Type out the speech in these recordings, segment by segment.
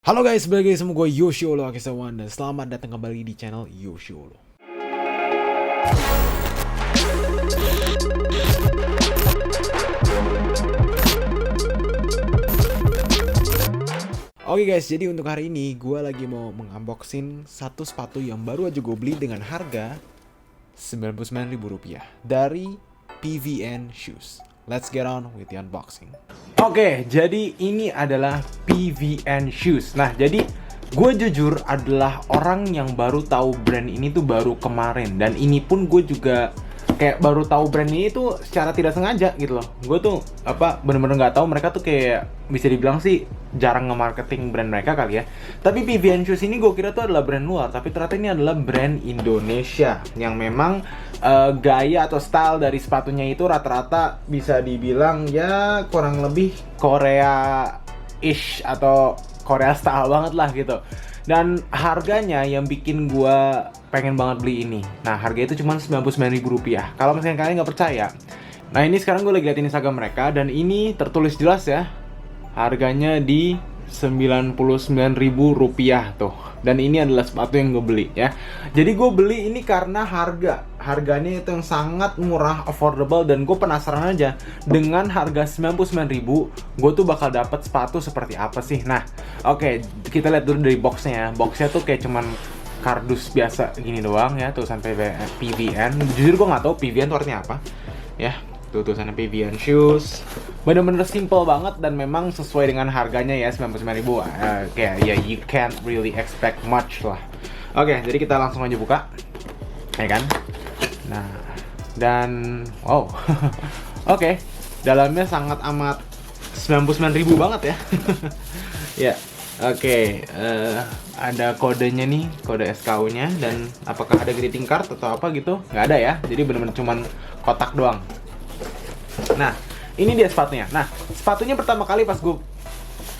Halo guys, balik lagi sama gue Yoshiolo Akisawan dan selamat datang kembali di channel Yoshiolo. Oke guys, jadi untuk hari ini gue lagi mau mengunboxing satu sepatu yang baru aja gue beli dengan harga Rp99.000 dari PVN Shoes. Let's get on with the unboxing. Oke, jadi ini adalah PVN Shoes. Nah, jadi gue jujur adalah orang yang baru tahu brand ini tuh baru kemarin. Dan ini pun gue juga kayak baru tahu brand ini tuh secara tidak sengaja gitu loh. Gue tuh bener-bener nggak tahu mereka tuh kayak bisa dibilang sih jarang nge-marketing brand mereka kali ya. Tapi PVN Shoes ini gue kira tuh adalah brand luar, tapi ternyata ini adalah brand Indonesia yang memang gaya atau style dari sepatunya itu rata-rata bisa dibilang ya kurang lebih Korea-ish atau Korea style banget lah gitu. Dan harganya yang bikin gue pengen banget beli ini. Nah, harga itu cuma Rp99.000. Kalau misalnya kalian nggak percaya, nah ini sekarang gue lagi liatin Instagram mereka dan ini tertulis jelas ya, harganya di Rp99.000 tuh. Dan ini adalah sepatu yang gue beli ya. Jadi gue beli ini karena harganya itu yang sangat murah, affordable, dan gue penasaran aja dengan harga Rp99.000 gue tuh bakal dapet sepatu seperti apa sih. Nah, oke, kita lihat dulu dari boxnya ya. Boxnya tuh kayak cuman kardus biasa gini doang ya, tulisan PVN. Jujur gue nggak tahu PVN itu artinya apa ya. Tuh tulisannya PVN Shoes. Bener-bener simple banget dan memang sesuai dengan harganya ya, Rp99.000. Kayak ya you can't really expect much lah. Oke, jadi kita langsung aja buka, ya kan? Nah, dan wow. Oke, dalamnya sangat amat Rp99.000 banget ya. Ya, oke. Ada kodenya nih, kode SKU-nya, dan apakah ada greeting card atau apa gitu? Nggak ada ya. Jadi bener-bener cuman kotak doang. Nah, ini dia sepatunya. Nah, sepatunya pertama kali pas gue,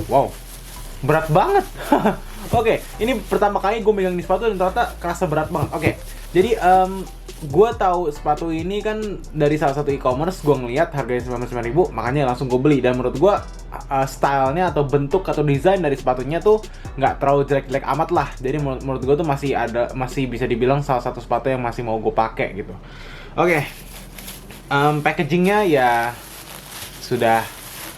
wow, berat banget. Oke, ini pertama kali gue megang di sepatu dan ternyata kerasa berat banget. Oke, jadi gue tahu sepatu ini kan dari salah satu e-commerce. Gue ngeliat harganya Rp99.000, makanya langsung gue beli. Dan menurut gue stylenya atau bentuk atau desain dari sepatunya tuh nggak terlalu jelek-jelek amat lah. Jadi menurut gue tuh masih bisa dibilang salah satu sepatu yang masih mau gue pakai gitu. Oke. Packagingnya ya sudah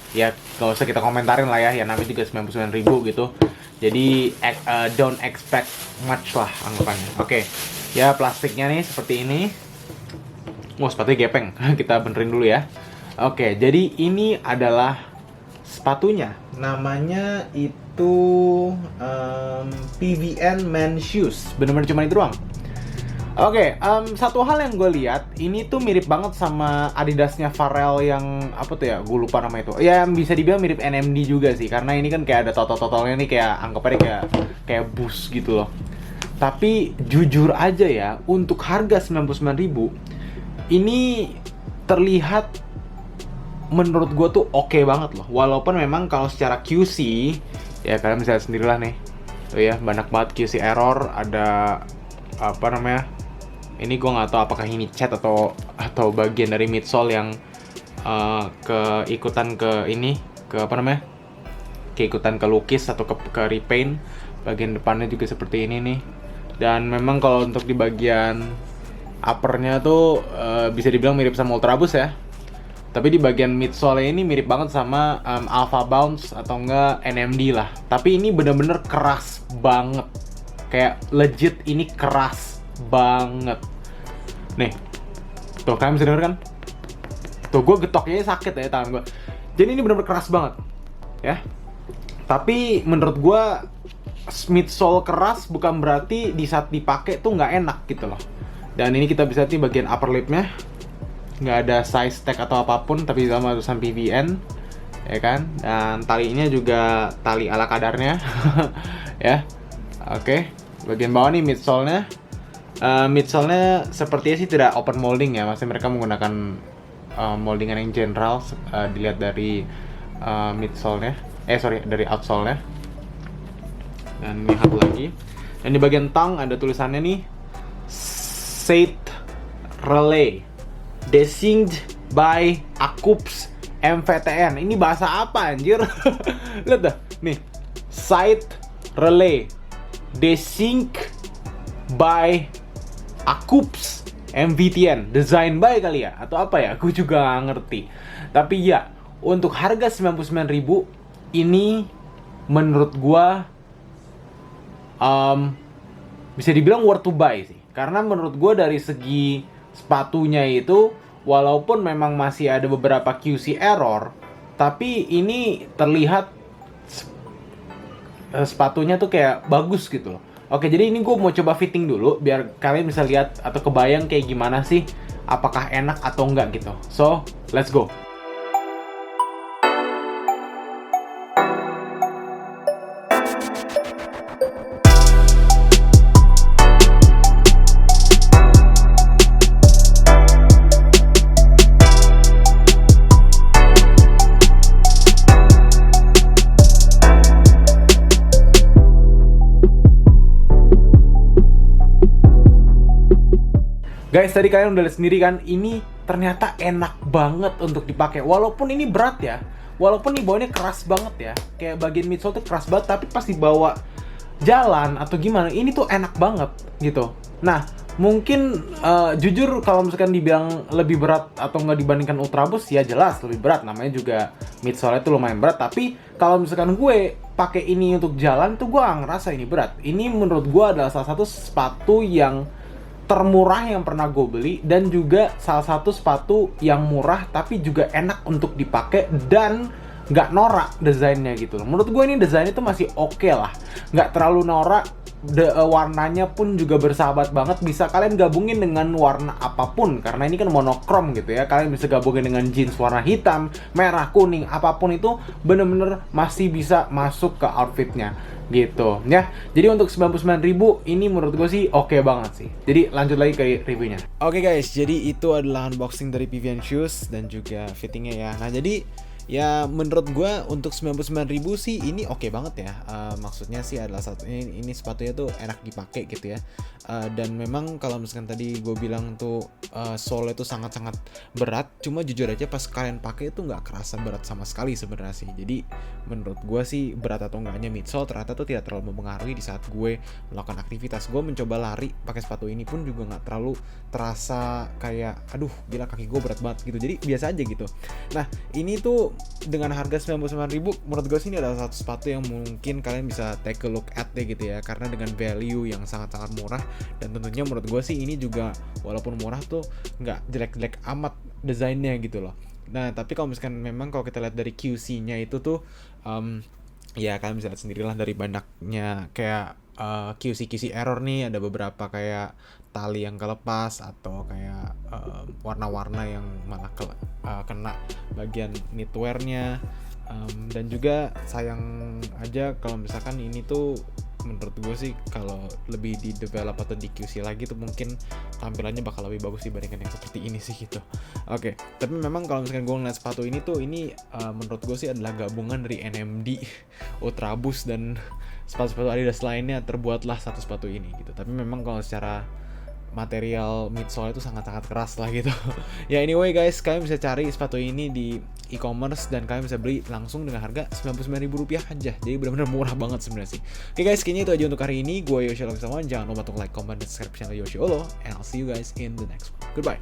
ya nggak usah kita komentarin lah ya namanya juga Rp99.000 gitu. Jadi don't expect much lah anggapannya. Oke. Ya plastiknya nih seperti ini. Wah, sepatunya gepeng. Kita benerin dulu ya. Oke, jadi ini adalah sepatunya. Namanya itu PVN Men Shoes. Bener-bener cuma itu doang. Oke, satu hal yang gue lihat ini tuh mirip banget sama Adidasnya Pharrell yang apa tuh ya, gue lupa nama itu. Ya bisa dibilang mirip NMD juga sih, karena ini kan kayak ada totol-totolnya nih, kayak anggapannya kayak boost gitu loh. Tapi jujur aja ya, untuk harga Rp99.000 ini terlihat menurut gue tuh oke banget loh. Walaupun memang kalau secara QC ya kalian bisa lihat sendirilah nih. Tuh ya, banyak banget QC error, ada apa namanya? Ini gue nggak tahu apakah ini cat atau bagian dari midsole yang keikutan ke ini, ke apa namanya, keikutan ke lukis atau ke repaint. Bagian depannya juga seperti ini nih. Dan memang kalau untuk di bagian uppernya tuh bisa dibilang mirip sama Ultra Boost ya. Tapi di bagian midsole ini mirip banget sama Alpha Bounce atau enggak NMD lah. Tapi ini bener-bener keras banget. Kayak legit ini keras banget. Nih, tuh kalian bisa denger kan? Tuh gue getoknya sakit ya tangan gue. Jadi ini bener-bener keras banget, ya. Tapi menurut gue midsole keras bukan berarti di saat dipakai tuh nggak enak gitu loh. Dan ini kita bisa lihat di bagian upper lipnya, nggak ada size tag atau apapun, tapi sama tulisan PVN, ya kan? Dan talinya juga tali ala kadarnya, ya. Oke. Bagian bawah nih midsole-nya. Midsole-nya sepertinya sih tidak open molding ya. Maksudnya mereka menggunakan moldingan yang general. Dilihat dari midsole-nya. Dari outsole-nya. Dan ini satu lagi. Dan di bagian tang ada tulisannya nih, Said Relay Designed by Akups MVTN. Ini bahasa apa anjir? Lihat dah. Nih, Said Relay Desync by Akups MVTN, design by kali ya atau apa ya, aku juga gak ngerti. Tapi ya, untuk harga 99.000 ini menurut gua bisa dibilang worth to buy sih. Karena menurut gua dari segi sepatunya itu, walaupun memang masih ada beberapa QC error, tapi ini terlihat sepatunya tuh kayak bagus gitu loh. Oke, jadi ini gue mau coba fitting dulu biar kalian bisa lihat atau kebayang kayak gimana sih, apakah enak atau enggak gitu. So, let's go. Guys, tadi kalian udah lihat sendiri kan, ini ternyata enak banget untuk dipakai. Walaupun ini berat ya, walaupun ini bawahnya keras banget ya, kayak bagian midsole tuh keras banget, tapi pas dibawa jalan atau gimana, ini tuh enak banget gitu. Nah, mungkin jujur kalau misalkan dibilang lebih berat atau nggak dibandingkan Ultraboost, ya jelas lebih berat. Namanya juga midsole itu lumayan berat. Tapi kalau misalkan gue pakai ini untuk jalan tuh gue ngerasa ini berat. Ini menurut gue adalah salah satu sepatu yang termurah yang pernah gue beli, dan juga salah satu sepatu yang murah tapi juga enak untuk dipakai dan nggak norak desainnya gitu loh. Menurut gue ini desainnya tuh masih oke lah, nggak terlalu norak. Warnanya pun juga bersahabat banget, bisa kalian gabungin dengan warna apapun karena ini kan monokrom gitu ya. Kalian bisa gabungin dengan jeans warna hitam, merah, kuning, apapun itu bener-bener masih bisa masuk ke outfitnya gitu ya. Jadi untuk 99.000 ini menurut gue sih oke banget sih. Jadi lanjut lagi ke reviewnya. Oke guys, jadi itu adalah unboxing dari Vivian Shoes dan juga fittingnya ya. Nah, jadi ya menurut gue untuk 99.000 sih ini oke banget ya. Maksudnya sih adalah satu, ini sepatunya tuh enak dipakai gitu ya. Dan memang kalau misalkan tadi gue bilang tuh sole itu sangat-sangat berat, cuma jujur aja pas kalian pakai itu nggak kerasa berat sama sekali sebenarnya sih. Jadi menurut gue sih berat atau enggaknya midsole ternyata tuh tidak terlalu mempengaruhi di saat gue melakukan aktivitas. Gue mencoba lari pakai sepatu ini pun juga nggak terlalu terasa kayak aduh gila kaki gue berat banget gitu. Jadi biasa aja gitu. Nah, ini tuh dengan harga 99.000 menurut gue sih ini adalah satu sepatu yang mungkin kalian bisa take a look at deh gitu ya, karena dengan value yang sangat-sangat murah. Dan tentunya menurut gue sih ini juga walaupun murah tuh nggak jelek-jelek amat desainnya gitu loh. Nah, tapi kalau misalkan memang kalau kita lihat dari QC-nya itu tuh ya kalian bisa lihat sendirilah dari banyaknya kayak QC error nih. Ada beberapa kayak tali yang kelepas atau kayak warna-warna yang malah kena bagian knitwear-nya. Dan juga sayang aja kalau misalkan ini tuh menurut gue sih kalau lebih di develop atau di QC lagi tuh mungkin tampilannya bakal lebih bagus dibandingkan yang seperti ini sih gitu. Oke, tapi memang kalau misalkan gue ngeliat sepatu ini tuh ini menurut gue sih adalah gabungan dari NMD, Ultraboost dan sepatu-sepatu Adidas lainnya terbuatlah satu sepatu ini gitu. Tapi memang kalau secara material midsole itu sangat-sangat keras lah gitu. Ya anyway guys, kalian bisa cari sepatu ini di e-commerce dan kalian bisa beli langsung dengan harga Rp99.000 aja. Jadi benar-benar murah banget sebenarnya sih. Oke guys, kayaknya itu aja untuk hari ini. Gue Yoshi Loksawan. Jangan lupa untuk like, comment, dan subscribe channel Yoshi Olo. And I'll see you guys in the next one. Goodbye.